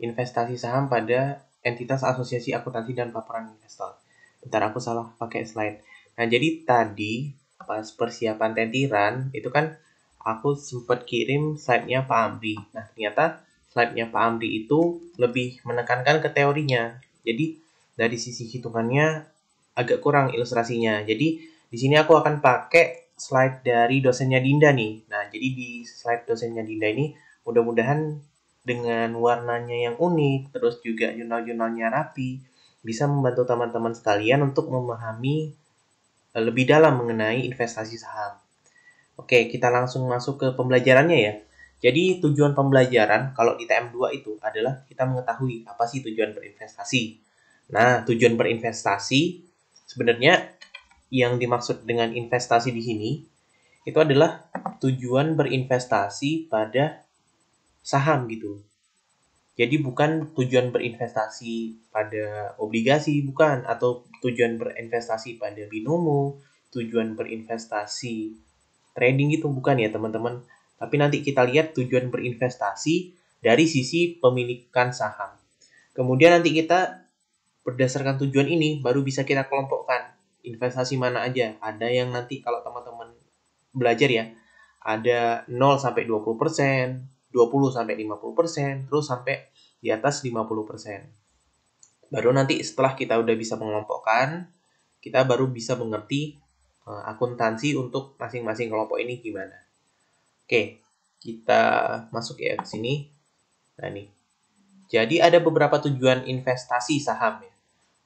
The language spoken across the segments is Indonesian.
investasi saham pada entitas asosiasi akuntansi dan paparan investor. Bentar, aku salah pakai slide. Nah, jadi tadi pas persiapan tentiran itu kan aku sempat kirim slide-nya Pak Amri. Nah, ternyata slide-nya Pak Amri itu lebih menekankan ke teorinya. Jadi dari sisi hitungannya agak kurang ilustrasinya. Jadi di sini aku akan pakai slide dari dosennya Dinda nih. Nah, jadi di slide dosennya Dinda ini mudah-mudahan dengan warnanya yang unik, terus juga jurnal-jurnalnya rapi, bisa membantu teman-teman sekalian untuk memahami lebih dalam mengenai investasi saham. Oke, kita langsung masuk ke pembelajarannya ya. Jadi tujuan pembelajaran kalau di TM2 itu adalah kita mengetahui apa sih tujuan berinvestasi. Nah, tujuan berinvestasi sebenarnya yang dimaksud dengan investasi di sini itu adalah tujuan berinvestasi pada saham gitu. Jadi bukan tujuan berinvestasi pada obligasi, bukan, atau tujuan berinvestasi pada binomo, tujuan berinvestasi trading itu bukan ya teman-teman. Tapi nanti kita lihat tujuan berinvestasi dari sisi pemilikan saham. Kemudian nanti kita berdasarkan tujuan ini baru bisa kita kelompokkan investasi mana aja. Ada yang nanti kalau teman-teman belajar ya, ada 0 sampai 20%, 20 sampai 50%, terus sampai di atas 50%. Baru nanti setelah kita udah bisa mengelompokkan, kita baru bisa mengerti akuntansi untuk masing-masing kelompok ini gimana. Oke, kita masuk ya ke sini. Nah nih, jadi ada beberapa tujuan investasi saham ya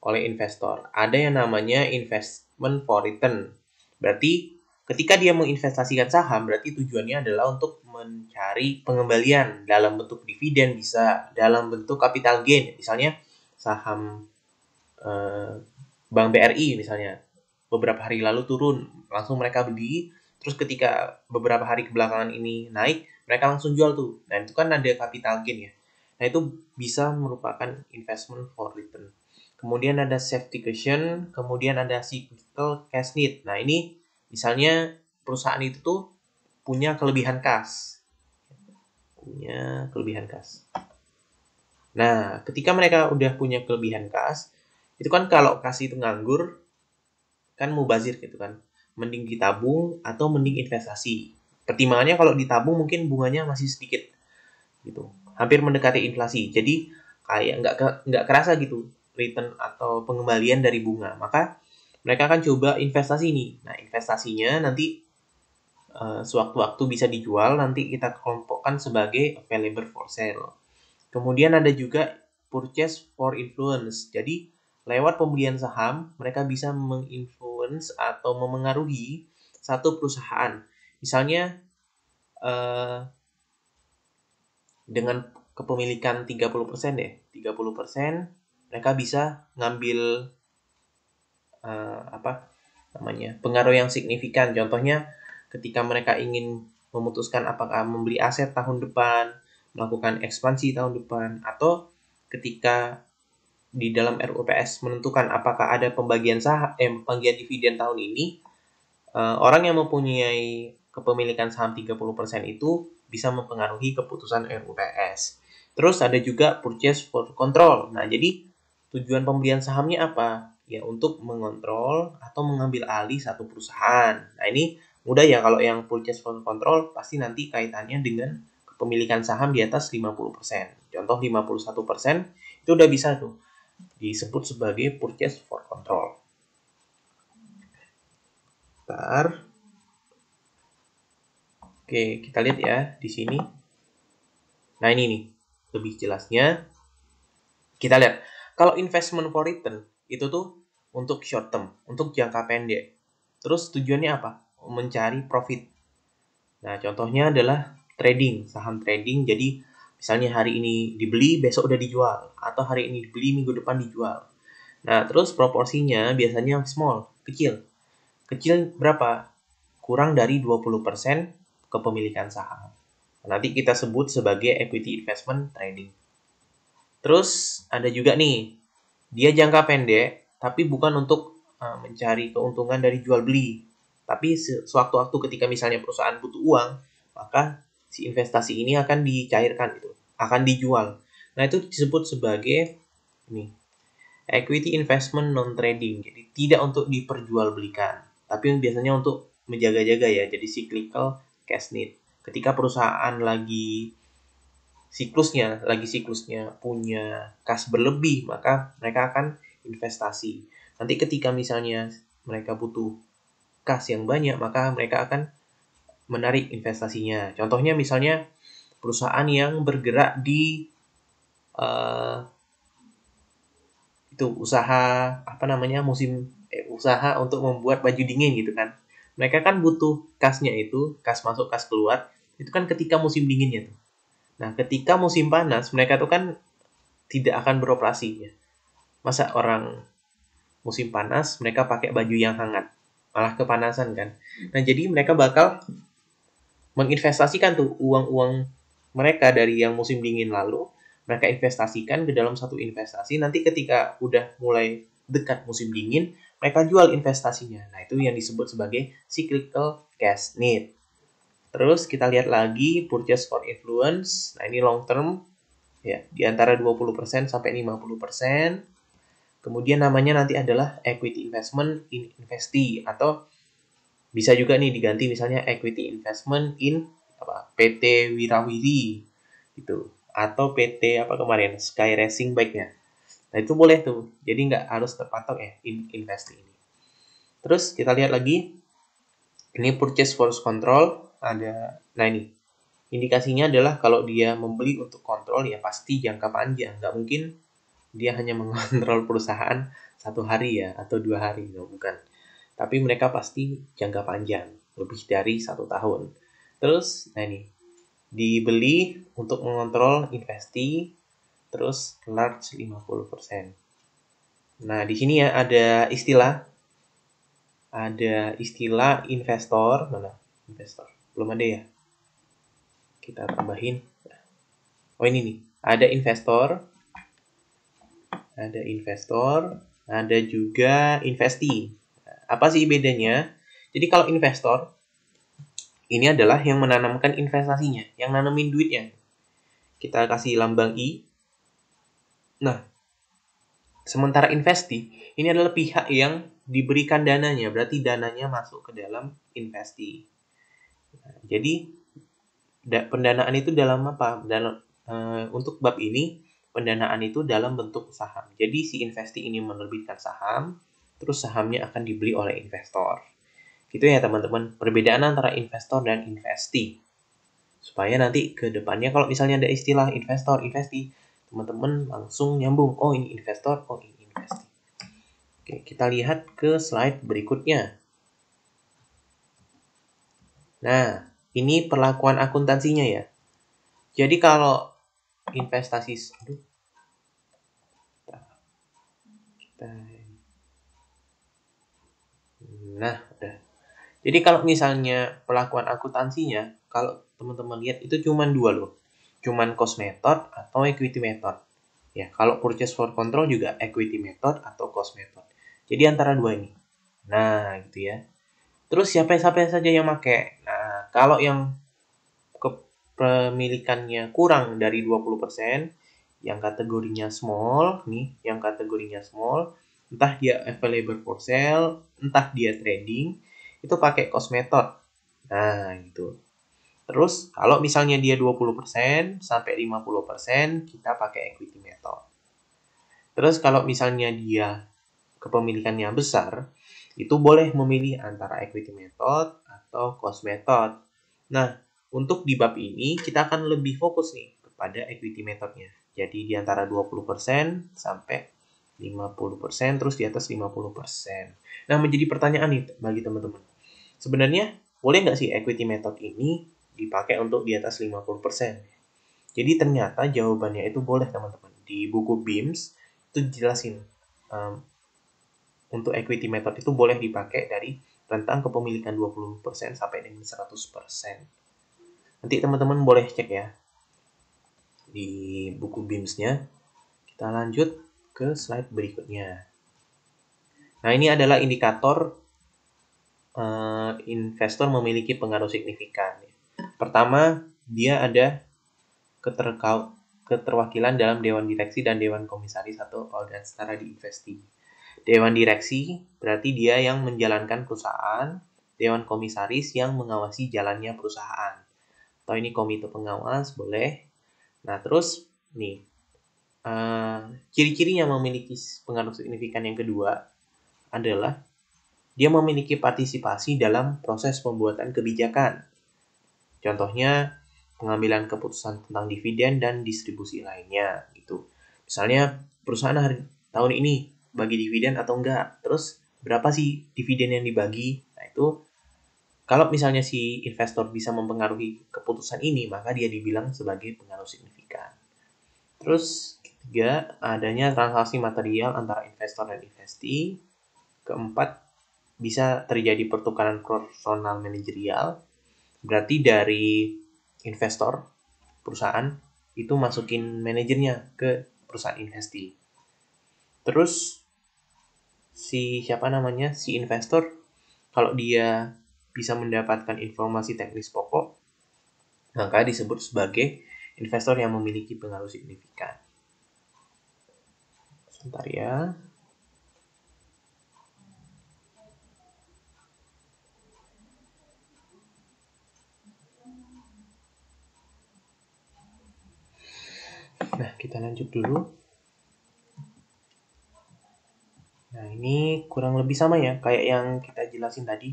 oleh investor. Ada yang namanya investment for return. Berarti ketika dia menginvestasikan saham, berarti tujuannya adalah untuk mencari pengembalian dalam bentuk dividen, bisa dalam bentuk capital gain. Misalnya saham Bank BRI misalnya, beberapa hari lalu turun, langsung mereka beli, terus ketika beberapa hari kebelakangan ini naik, mereka langsung jual tuh. Nah itu kan ada capital gain ya. Nah itu bisa merupakan investment for return. Kemudian ada safety cushion, kemudian ada cyclical cash need. Nah ini misalnya perusahaan itu tuh punya kelebihan kas. Punya kelebihan kas. Nah, ketika mereka udah punya kelebihan kas, itu kan kalau kas itu nganggur, kan mubazir gitu kan. Mending ditabung atau mending investasi. Pertimbangannya kalau ditabung mungkin bunganya masih sedikit gitu. Hampir mendekati inflasi. Jadi kayak nggak kerasa gitu return atau pengembalian dari bunga. Maka mereka akan coba investasi nih. Nah, investasinya nanti sewaktu-waktu bisa dijual, nanti kita kelompokkan sebagai available for sale. Kemudian ada juga purchase for influence. Jadi lewat pembelian saham, mereka bisa menginfluence atau memengaruhi satu perusahaan. Misalnya dengan kepemilikan 30% deh. 30% mereka bisa ngambil pengaruh yang signifikan. Contohnya ketika mereka ingin memutuskan apakah membeli aset tahun depan, melakukan ekspansi tahun depan, atau ketika di dalam RUPS menentukan apakah ada pembagian pembagian dividen tahun ini, orang yang mempunyai kepemilikan saham 30% itu bisa mempengaruhi keputusan RUPS. Terus ada juga purchase for control. Nah, jadi tujuan pembelian sahamnya apa? Ya, untuk mengontrol atau mengambil alih satu perusahaan. Nah, ini mudah ya kalau yang purchase for control pasti nanti kaitannya dengan kepemilikan saham di atas 50%. Contoh 51% itu udah bisa tuh disebut sebagai purchase for control. Bentar. Oke, kita lihat ya di sini. Nah, ini nih lebih jelasnya. Kita lihat, kalau investment for return itu tuh untuk short term, untuk jangka pendek. Terus tujuannya apa? Mencari profit. Nah, contohnya adalah trading, saham trading. Jadi, misalnya hari ini dibeli, besok udah dijual. Atau hari ini dibeli, minggu depan dijual. Nah, terus proporsinya biasanya small, kecil. Kecil berapa? Kurang dari 20% kepemilikan saham. Nanti kita sebut sebagai equity investment trading. Terus ada juga nih, dia jangka pendek, tapi bukan untuk mencari keuntungan dari jual beli. Tapi sewaktu-waktu ketika misalnya perusahaan butuh uang, maka si investasi ini akan dicairkan gitu, akan dijual. Nah, itu disebut sebagai ini equity investment non trading. Jadi tidak untuk diperjualbelikan, tapi biasanya untuk menjaga-jaga ya. Jadi cyclical cash need. Ketika perusahaan lagi siklusnya punya kas berlebih, maka mereka akan investasi. Nanti ketika misalnya mereka butuh kas yang banyak, maka mereka akan menarik investasinya. Contohnya misalnya perusahaan yang bergerak di uh, itu usaha usaha untuk membuat baju dingin gitu kan. Mereka kan butuh kasnya itu, kas masuk kas keluar, itu kan ketika musim dinginnya tuh. Nah, ketika musim panas mereka tuh kan tidak akan beroperasi ya. Masa orang musim panas mereka pakai baju yang hangat, malah kepanasan kan. Nah, jadi mereka bakal menginvestasikan tuh uang-uang mereka dari yang musim dingin lalu, mereka investasikan ke dalam satu investasi. Nanti ketika udah mulai dekat musim dingin, mereka jual investasinya. Nah, itu yang disebut sebagai cyclical cash need. Terus kita lihat lagi purchase for influence. Nah, ini long term ya, di antara 20% sampai 50%. Kemudian namanya nanti adalah equity investment in investee, atau bisa juga nih diganti misalnya equity investment in PT Wirawiri gitu, atau PT apa kemarin Sky Racing Bike-nya. Nah, itu boleh tuh. Jadi nggak harus terpatok ya investasi ini. Terus kita lihat lagi ini purchase force control ada. Nah, ini indikasinya adalah kalau dia membeli untuk kontrol ya pasti jangka panjang. Nggak mungkin dia hanya mengontrol perusahaan 1 hari ya atau 2 hari, nggak, bukan. Tapi mereka pasti jangka panjang, lebih dari 1 tahun. Terus, nah ini, dibeli untuk mengontrol investi, terus large 50%. Nah, di sini ya ada istilah investor, mana? Investor, belum ada ya? Kita tambahin. Oh, ini nih, ada investor, ada juga investi. Apa sih bedanya? Jadi kalau investor ini adalah yang menanamkan investasinya, yang nanamin duitnya. Kita kasih lambang I. Nah, sementara investi ini adalah pihak yang diberikan dananya, berarti dananya masuk ke dalam investi. Nah, jadi pendanaan itu dalam apa? Untuk bab ini pendanaan itu dalam bentuk saham. Jadi si investi ini menerbitkan saham, terus sahamnya akan dibeli oleh investor. Gitu ya teman-teman, perbedaan antara investor dan investi. Supaya nanti ke depannya kalau misalnya ada istilah investor, investi, teman-teman langsung nyambung, oh ini investor, oh ini investi. Oke, kita lihat ke slide berikutnya. Nah, ini perlakuan akuntansinya ya. Jadi kalau investasi, nah, udah. Jadi kalau misalnya pelakuan akuntansinya, kalau teman-teman lihat itu cuma 2 loh. Cuman cost method atau equity method. Ya, kalau purchase for control juga equity method atau cost method. Jadi antara 2 ini. Nah, gitu ya. Terus siapa saja yang pakai? Nah, kalau yang kepemilikannya kurang dari 20%, yang kategorinya small, entah dia available for sale, entah dia trading, itu pakai cost method. Nah, gitu. Terus kalau misalnya dia 20% sampai 50%, kita pakai equity method. Terus kalau misalnya dia kepemilikannya besar, itu boleh memilih antara equity method atau cost method. Nah, untuk di bab ini kita akan lebih fokus nih kepada equity methodnya. Jadi di antara 20% sampai 50%, terus di atas 50%. Nah, menjadi pertanyaan nih bagi teman-teman. Sebenarnya boleh nggak sih equity method ini dipakai untuk di atas 50%? Jadi ternyata jawabannya itu boleh teman-teman. Di buku BIMS itu dijelasin untuk equity method itu boleh dipakai dari rentang kepemilikan 20% sampai dengan 100%. Nanti teman-teman boleh cek ya di buku BIMS-nya. Kita lanjut ke slide berikutnya. Nah, ini adalah indikator investor memiliki pengaruh signifikan. Pertama, dia ada keterwakilan dalam Dewan Direksi dan Dewan Komisaris atau organ setara di Investi. Dewan Direksi berarti dia yang menjalankan perusahaan, Dewan Komisaris yang mengawasi jalannya perusahaan. Atau ini komite pengawas, boleh. Nah, terus nih, ciri-cirinya memiliki pengaruh signifikan yang kedua adalah dia memiliki partisipasi dalam proses pembuatan kebijakan. Contohnya, pengambilan keputusan tentang dividen dan distribusi lainnya gitu. Misalnya perusahaan tahun ini bagi dividen atau enggak, terus berapa sih dividen yang dibagi. Nah, itu kalau misalnya si investor bisa mempengaruhi keputusan ini, maka dia dibilang sebagai pengaruh signifikan. Terus ketiga, adanya transaksi material antara investor dan investi. Keempat, bisa terjadi pertukaran personal manajerial. Berarti dari investor perusahaan itu masukin manajernya ke perusahaan investi. Terus si investor kalau dia bisa mendapatkan informasi teknis pokok, maka disebut sebagai investor yang memiliki pengaruh signifikan. Sebentar ya. Nah, kita lanjut dulu. Nah, ini kurang lebih sama ya, kayak yang kita jelasin tadi.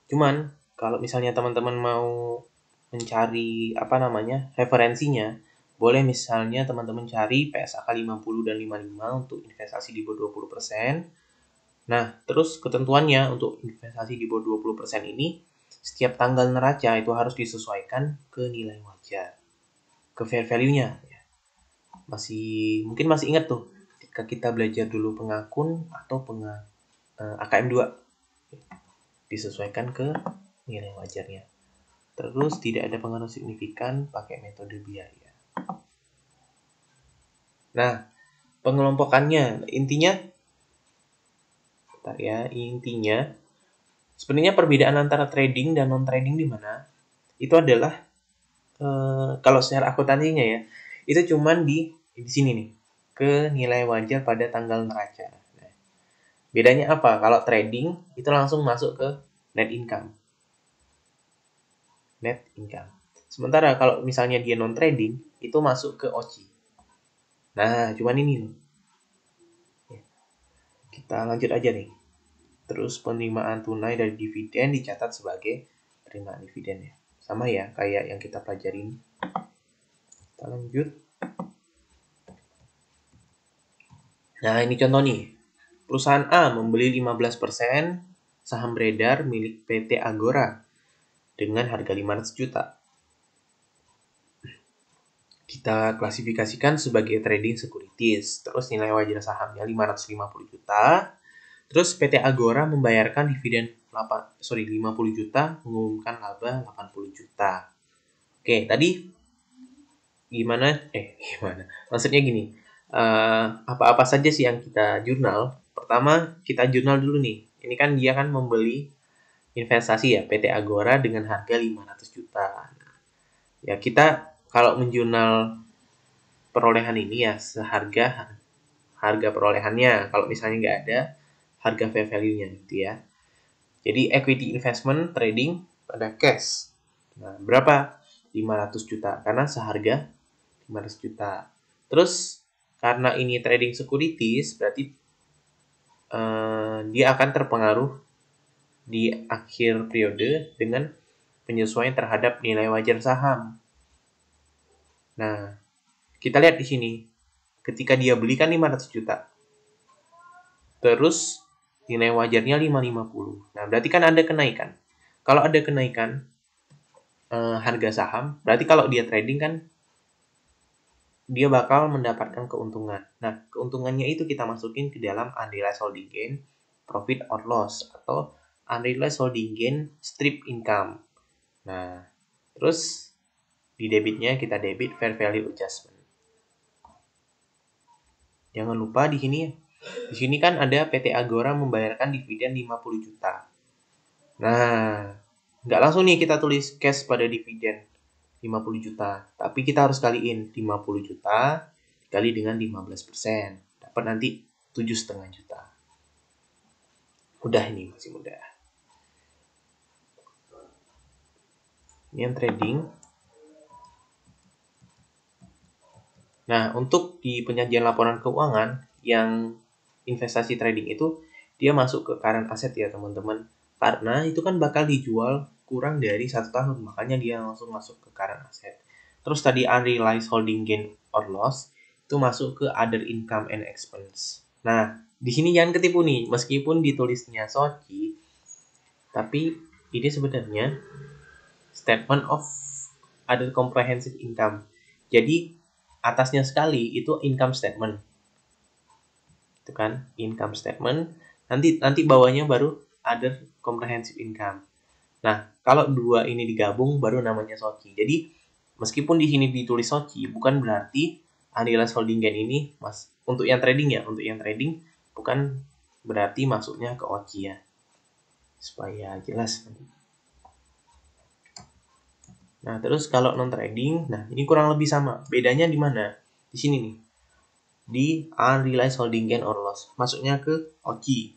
Cuman, kalau misalnya teman-teman mau mencari referensinya, boleh misalnya teman-teman cari PSAK 50 dan 55 untuk investasi di bawah 20%. Nah, terus ketentuannya untuk investasi di bawah 20% ini, setiap tanggal neraca itu harus disesuaikan ke nilai wajar, ke fair value-nya. Mungkin masih ingat tuh, ketika kita belajar dulu pengakun atau AKM 2, disesuaikan ke nilai wajarnya. Terus tidak ada pengaruh signifikan pakai metode biaya. Nah, pengelompokannya intinya sebenarnya perbedaan antara trading dan non trading di mana? Itu adalah kalau secara akuntansinya ya, itu cuman di sini nih, ke nilai wajar pada tanggal neraca. Nah, bedanya apa? Kalau trading itu langsung masuk ke net income. Sementara kalau misalnya dia non trading itu masuk ke OCI. Nah, cuman ini loh. Kita lanjut aja nih. Terus penerimaan tunai dari dividen dicatat sebagai penerimaan dividen ya. Sama ya kayak yang kita pelajarin. Kita lanjut. Nah, ini contoh nih. Perusahaan A membeli 15% saham beredar milik PT Agora dengan harga 500 juta. Kita klasifikasikan sebagai trading securities. Terus nilai wajar sahamnya 550 juta. Terus PT Agora membayarkan dividen 50 juta, mengumumkan laba 80 juta. Oke, tadi gimana? Maksudnya gini, apa-apa saja sih yang kita jurnal? Pertama, kita jurnal dulu nih. Ini kan dia kan membeli investasi ya, PT Agora dengan harga 500 juta. Ya, kita kalau menjurnal perolehan ini ya seharga harga perolehannya. Kalau misalnya nggak ada harga fair value-nya gitu ya. Jadi equity investment trading pada cash. Nah, berapa? 500 juta karena seharga 500 juta. Terus karena ini trading securities berarti dia akan terpengaruh di akhir periode dengan penyesuaian terhadap nilai wajar saham. Nah, kita lihat di sini. Ketika dia belikan 500 juta. Terus nilai wajarnya 550. Nah, berarti kan ada kenaikan. Kalau ada kenaikan harga saham, berarti kalau dia trading kan dia bakal mendapatkan keuntungan. Nah, keuntungannya itu kita masukin ke dalam unrealized holding gain, profit or loss, atau unrealized holding gain strip income. Nah, terus di debitnya kita debit fair value adjustment. Jangan lupa di sini kan ada PT Agora membayarkan dividen 50 juta. Nah, nggak langsung nih kita tulis cash pada dividen. 50 juta. Tapi kita harus kaliin 50 juta dikali dengan 15%. Dapat nanti 7,5 juta. Mudah ini, masih mudah. Ini yang trading. Nah, untuk di penyajian laporan keuangan yang investasi trading itu, dia masuk ke current asset ya teman-teman. Karena itu kan bakal dijual kurang dari 1 tahun, makanya dia langsung masuk ke current asset. Terus tadi unrealized holding gain or loss, itu masuk ke other income and expense. Nah, di sini jangan ketipu nih, meskipun ditulisnya SOCI, tapi ini sebenarnya statement of other comprehensive income. Jadi atasnya sekali itu income statement, itu kan income statement. Nanti bawahnya baru other comprehensive income. Nah, kalau dua ini digabung baru namanya SOCI. Jadi meskipun di sini ditulis SOCI, bukan berarti unrealized holding gain ini untuk yang trading ya, untuk yang trading bukan berarti masuknya ke OCI ya, supaya jelas nanti. Nah, terus kalau non trading, nah ini kurang lebih sama. Bedanya di mana? Di sini nih. Di unrealized holding gain or loss. Masuknya ke OCI.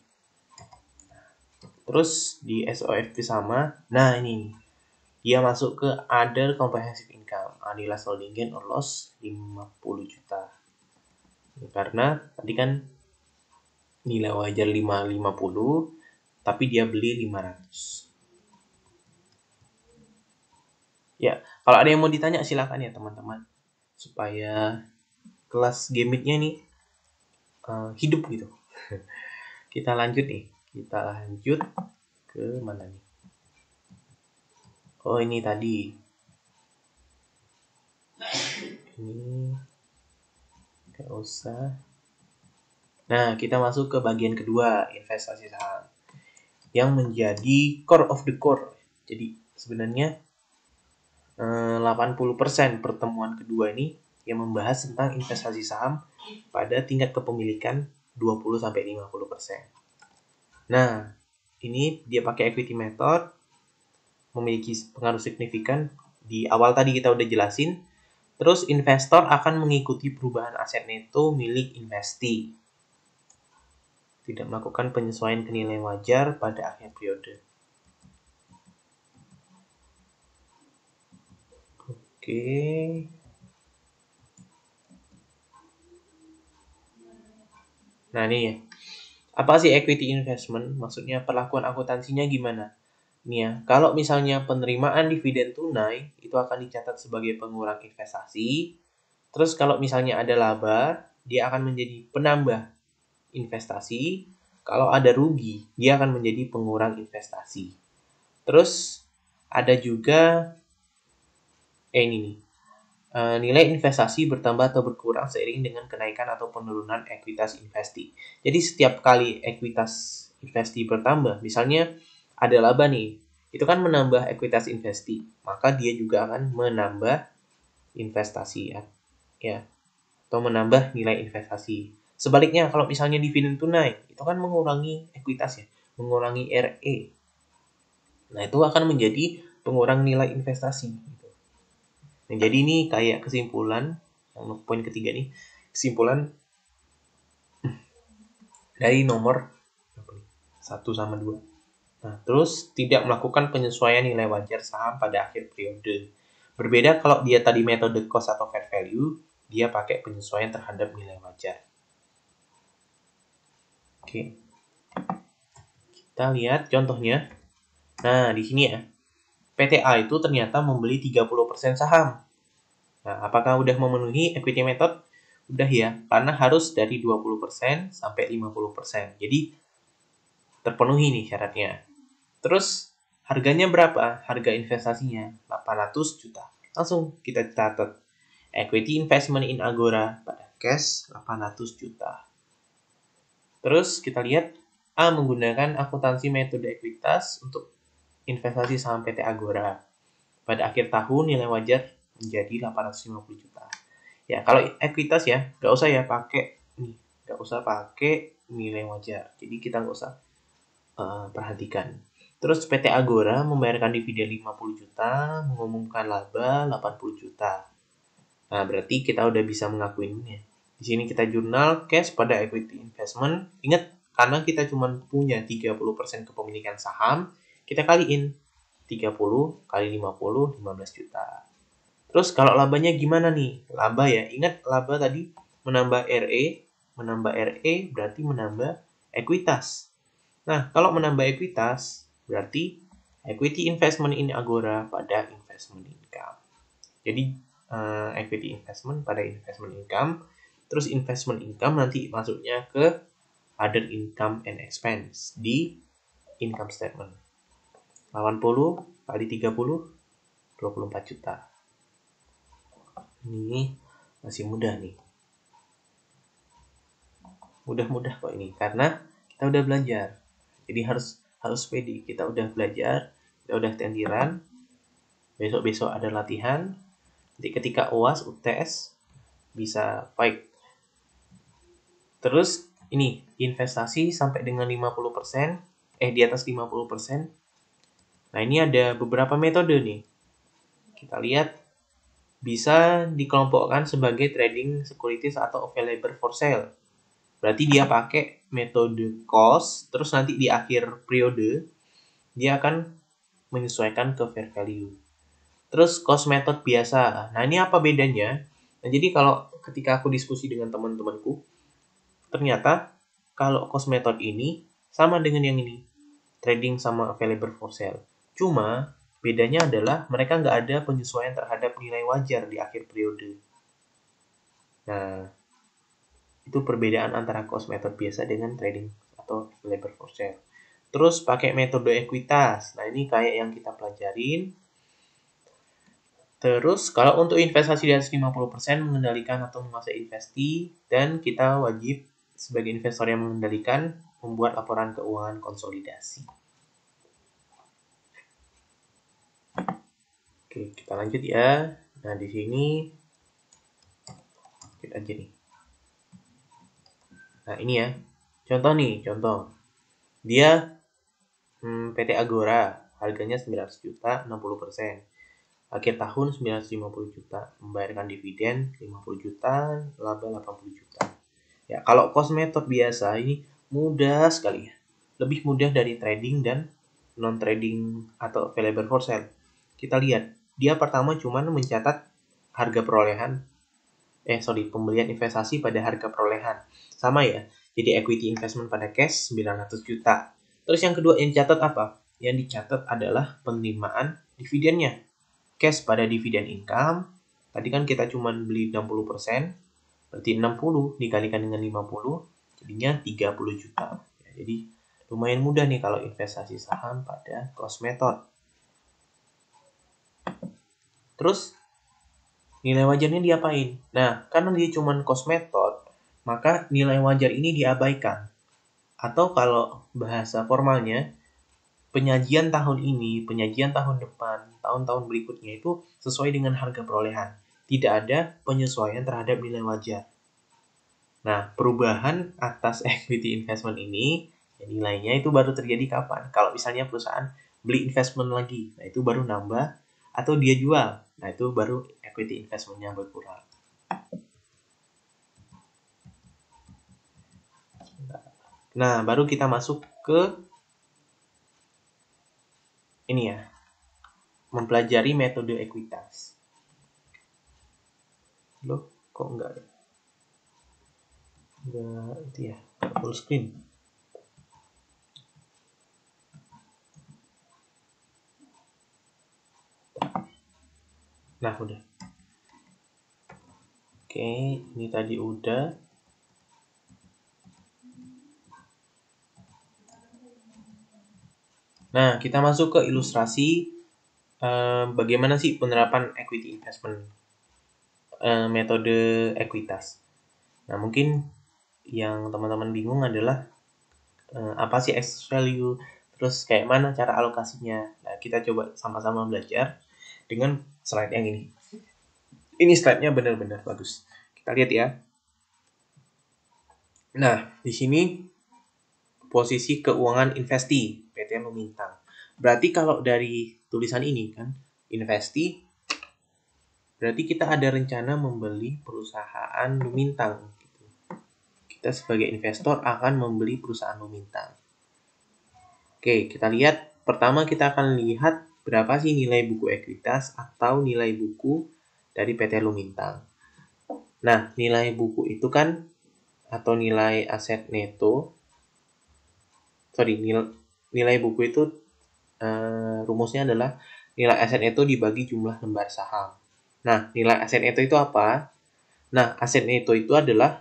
Terus di SOFP sama. Nah, ini dia masuk ke other comprehensive income. Unrealized holding gain or loss 50 juta. Karena tadi kan nilai wajar 550, tapi dia beli 500. Ya, kalau ada yang mau ditanya silakan ya teman-teman, supaya kelas gamitnya nih hidup gitu. Kita lanjut ke mana nih? Oh, ini tadi. Ini nggak usah. Nah, kita masuk ke bagian kedua, investasi saham, yang menjadi core of the core. Jadi sebenarnya 80% pertemuan kedua ini yang membahas tentang investasi saham pada tingkat kepemilikan 20-50%. Nah, ini dia pakai equity method, memiliki pengaruh signifikan. Di awal tadi kita udah jelasin. Terus investor akan mengikuti perubahan aset neto milik investi. Tidak melakukan penyesuaian ke nilai wajar pada akhir periode. Oke. Nah, ini ya. Apa sih equity investment? Maksudnya perlakuan akuntansinya gimana? Ini ya, kalau misalnya penerimaan dividen tunai itu akan dicatat sebagai pengurang investasi. Terus kalau misalnya ada laba, dia akan menjadi penambah investasi. Kalau ada rugi, dia akan menjadi pengurang investasi. Terus ada juga ini nih. Nilai investasi bertambah atau berkurang seiring dengan kenaikan atau penurunan ekuitas investi. Jadi setiap kali ekuitas investi bertambah, misalnya ada laba nih, itu kan menambah ekuitas investi, maka dia juga akan menambah investasi ya, atau menambah nilai investasi. Sebaliknya kalau misalnya dividen tunai, itu kan mengurangi ekuitas ya, mengurangi RE. Nah, itu akan menjadi pengurang nilai investasi. Nah, jadi ini kayak kesimpulan, yang poin ketiga nih, kesimpulan dari nomor 1 sama 2. Nah, terus tidak melakukan penyesuaian nilai wajar saham pada akhir periode. Berbeda kalau dia tadi metode cost atau fair value, dia pakai penyesuaian terhadap nilai wajar. Oke. Kita lihat contohnya. Nah, di sini ya. PTA itu ternyata membeli 30% saham. Nah, apakah udah memenuhi equity method? Udah ya, karena harus dari 20% sampai 50%. Jadi, terpenuhi nih syaratnya. Terus, harganya berapa? Harga investasinya 800 juta. Langsung kita catat. Equity investment in Agora pada cash 800 juta. Terus, kita lihat A menggunakan akuntansi metode ekuitas untuk investasi saham PT Agora. Pada akhir tahun nilai wajar menjadi 850 juta. Ya, kalau ekuitas ya, nggak usah ya pakai nih, nggak usah pakai nilai wajar. Jadi kita nggak usah perhatikan. Terus PT Agora membayarkan dividen 50 juta, mengumumkan laba 80 juta. Nah, berarti kita udah bisa mengakuinya. Di sini kita jurnal cash pada equity investment. Ingat, karena kita cuma punya 30% kepemilikan saham, kita kaliin 30 kali 50, 15 juta. Terus kalau labanya gimana nih? Laba ya, ingat laba tadi menambah RE berarti menambah ekuitas. Nah, kalau menambah ekuitas, berarti equity investment in Agora pada investment income. Jadi, equity investment pada investment income, terus investment income nanti masuknya ke other income and expense di income statement. 80 kali 30, 24 juta. Ini masih mudah nih. Mudah-mudah kok ini, karena kita udah belajar. Jadi harus pede. Kita udah belajar, kita udah tendiran. Besok-besok ada latihan. Nanti ketika UAS, UTS bisa fight. Terus ini investasi sampai dengan 50%, di atas 50%. Nah, ini ada beberapa metode nih. Kita lihat bisa dikelompokkan sebagai trading securities atau available for sale. Berarti dia pakai metode cost, terus nanti di akhir periode dia akan menyesuaikan ke fair value. Terus cost method biasa. Nah, ini apa bedanya? Nah, jadi kalau ketika aku diskusi dengan teman-temanku, ternyata kalau cost method ini sama dengan yang ini, trading sama available for sale. Cuma bedanya adalah mereka nggak ada penyesuaian terhadap nilai wajar di akhir periode. Nah, itu perbedaan antara cost method biasa dengan trading atau available for sale. Terus pakai metode ekuitas. Nah, ini kayak yang kita pelajarin. Terus, kalau untuk investasi di atas 50% mengendalikan atau menguasai investi, dan kita wajib sebagai investor yang mengendalikan membuat laporan keuangan konsolidasi. Oke, kita lanjut ya. Nah, di sini kita aja nih. Nah, ini ya. Contoh. Dia PT Agora, harganya 900 juta, 60%. Akhir tahun 950 juta, membayarkan dividen 50 juta, laba 80 juta. Ya, kalau cost method biasa ini mudah sekali ya. Lebih mudah dari trading dan non-trading atau available for sale. Kita lihat, dia pertama cuma mencatat harga perolehan, pembelian investasi pada harga perolehan. Sama ya, jadi equity investment pada cash 900 juta. Terus yang kedua yang dicatat apa? Yang dicatat adalah penerimaan dividennya. Cash pada dividen income, tadi kan kita cuma beli 60%, berarti 60 dikalikan dengan 50, jadinya 30 juta. Ya, jadi lumayan mudah nih kalau investasi saham pada cost method. Terus nilai wajarnya diapain? Nah, karena dia cuma cost method, maka nilai wajar ini diabaikan. Atau kalau bahasa formalnya, penyajian tahun ini, penyajian tahun depan, tahun-tahun berikutnya itu sesuai dengan harga perolehan. Tidak ada penyesuaian terhadap nilai wajar. Nah, perubahan atas equity investment ini, ya nilainya itu baru terjadi kapan? Kalau misalnya perusahaan beli investment lagi, nah itu baru nambah, atau dia jual, nah itu baru equity investmentnya berkurang. Nah, baru kita masuk ke ini ya, mempelajari metode ekuitas. Loh, kok enggak ya? Enggak, itu ya, full screen. Nah, udah. Oke, ini tadi udah. Nah, kita masuk ke ilustrasi bagaimana sih penerapan equity investment, metode ekuitas. Nah, mungkin yang teman-teman bingung adalah apa sih excess value, terus kayak mana cara alokasinya. Nah, kita coba sama-sama belajar dengan slide yang ini. Ini slide-nya benar-benar bagus. Kita lihat ya. Nah, di sini posisi keuangan investi PT Lumintang. Berarti kalau dari tulisan ini kan, investi, berarti kita ada rencana membeli perusahaan Lumintang. Gitu. Kita sebagai investor akan membeli perusahaan Lumintang. Oke, kita lihat. Pertama kita akan lihat berapa sih nilai buku ekuitas atau nilai buku dari PT Lumintang. Nah, nilai buku itu kan, atau nilai aset neto, nilai buku itu rumusnya adalah nilai aset neto dibagi jumlah lembar saham. Nah, nilai aset neto itu apa? Nah, aset neto itu adalah,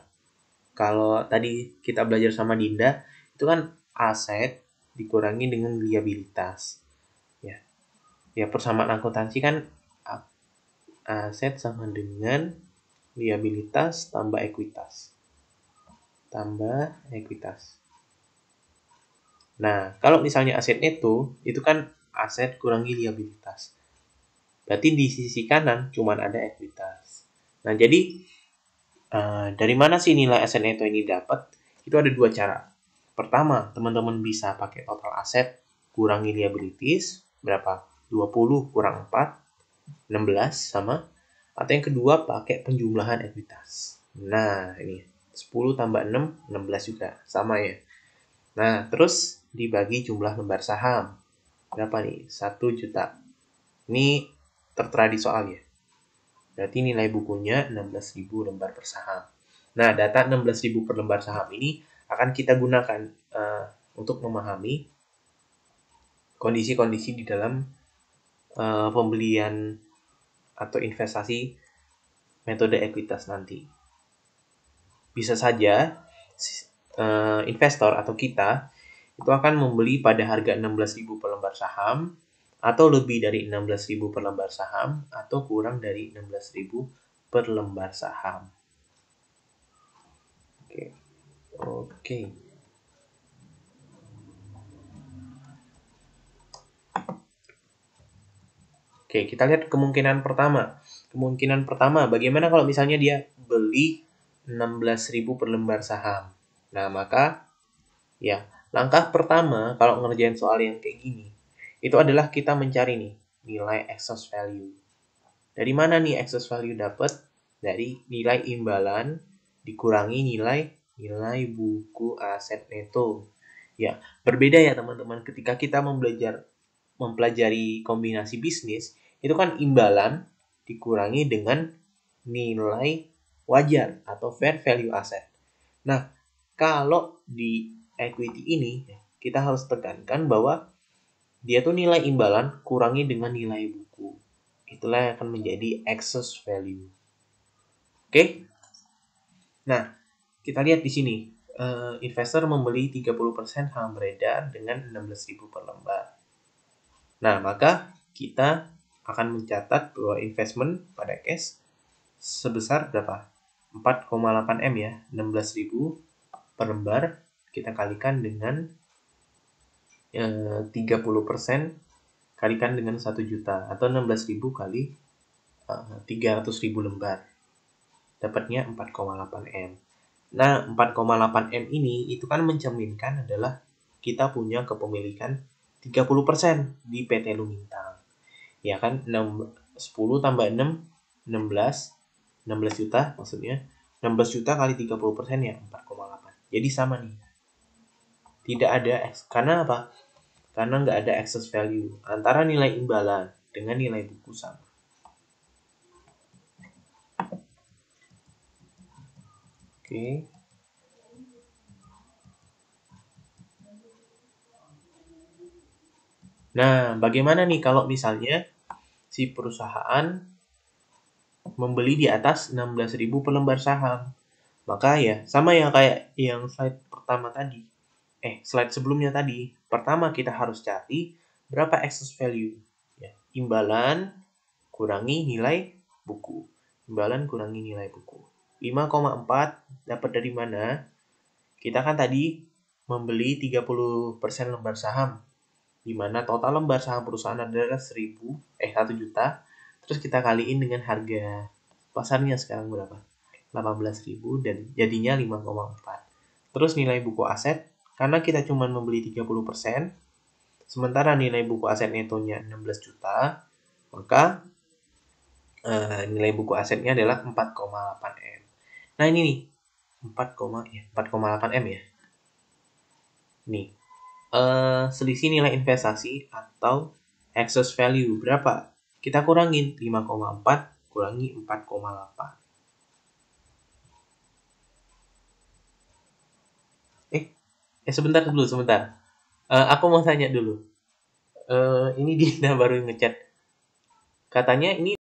kalau tadi kita belajar sama Dinda, itu kan aset dikurangi dengan liabilitas. Ya, persamaan akuntansi kan aset sama dengan liabilitas tambah ekuitas. Nah, kalau misalnya aset neto, itu kan aset kurangi liabilitas. Berarti di sisi kanan cuma ada ekuitas. Nah, jadi dari mana sih nilai aset neto ini dapat? Itu ada dua cara. Pertama, teman-teman bisa pakai total aset kurangi liabilities, berapa? 20 kurang 4, 16 sama. Atau yang kedua, pakai penjumlahan ekuitas. Nah, ini 10 tambah 6, 16 juga. Sama ya. Nah, terus dibagi jumlah lembar saham. Berapa nih? 1 juta. Ini tertera di soal ya. Berarti nilai bukunya 16.000 lembar per saham. Nah, data 16.000 per lembar saham ini akan kita gunakan untuk memahami kondisi-kondisi di dalam pembelian atau investasi metode ekuitas nanti. Bisa saja investor atau kita itu akan membeli pada harga 16.000 per lembar saham, atau lebih dari 16.000 per lembar saham, atau kurang dari 16.000 per lembar saham. Oke. Oke, kita lihat kemungkinan pertama. Kemungkinan pertama, bagaimana kalau misalnya dia beli 16.000 per lembar saham? Nah, maka ya, langkah pertama kalau ngerjain soal yang kayak gini, itu adalah kita mencari nih nilai excess value. Dari mana nih excess value dapat? Dari nilai imbalan dikurangi nilai buku aset neto. Ya, berbeda ya teman-teman ketika kita mempelajari kombinasi bisnis, itu kan imbalan dikurangi dengan nilai wajar atau fair value asset. Nah, kalau di equity ini, kita harus tekankan bahwa dia tuh nilai imbalan kurangi dengan nilai buku. Itulah yang akan menjadi excess value. Oke? Nah, kita lihat di sini. Investor membeli 30% saham beredar dengan 16.000 per lembar. Nah, maka kita akan mencatat bahwa investment pada cash sebesar berapa? 4,8 M ya. 16.000 per lembar kita kalikan dengan 30% kalikan dengan 1 juta, atau 16.000 kali 300.000 lembar. Dapatnya 4,8 M. Nah, 4,8 M ini itu kan mencerminkan adalah kita punya kepemilikan 30% di PT Lumintang. Ya kan, 10 tambah 6, 16 juta maksudnya. 16 juta kali 30% ya 4,8. Jadi sama nih. Tidak ada karena apa? Karena nggak ada excess value antara nilai imbalan dengan nilai buku sama. Oke. Nah, bagaimana nih kalau misalnya si perusahaan membeli di atas 16.000 per lembar saham? Maka ya, sama ya kayak yang slide pertama tadi. Slide sebelumnya tadi. Pertama kita harus cari berapa excess value. Ya, imbalan kurangi nilai buku. Imbalan kurangi nilai buku. 5,4 dapat dari mana? Kita kan tadi membeli 30% lembar saham, di mana total lembar saham perusahaan adalah 1 juta. Terus kita kaliin dengan harga pasarnya sekarang berapa? 18.000 dan jadinya 5,4. Terus nilai buku aset, karena kita cuma membeli 30%, Sementara nilai buku aset netonya 16 juta, maka nilai buku asetnya adalah 4,8 M. Nah ini nih, 4,8 M ya. Nih, selisih nilai investasi atau excess value berapa? Kita kurangin 5,4 kurangi 4,8. Sebentar dulu, sebentar. Aku mau tanya dulu. Ini Dina baru ngechat. Katanya ini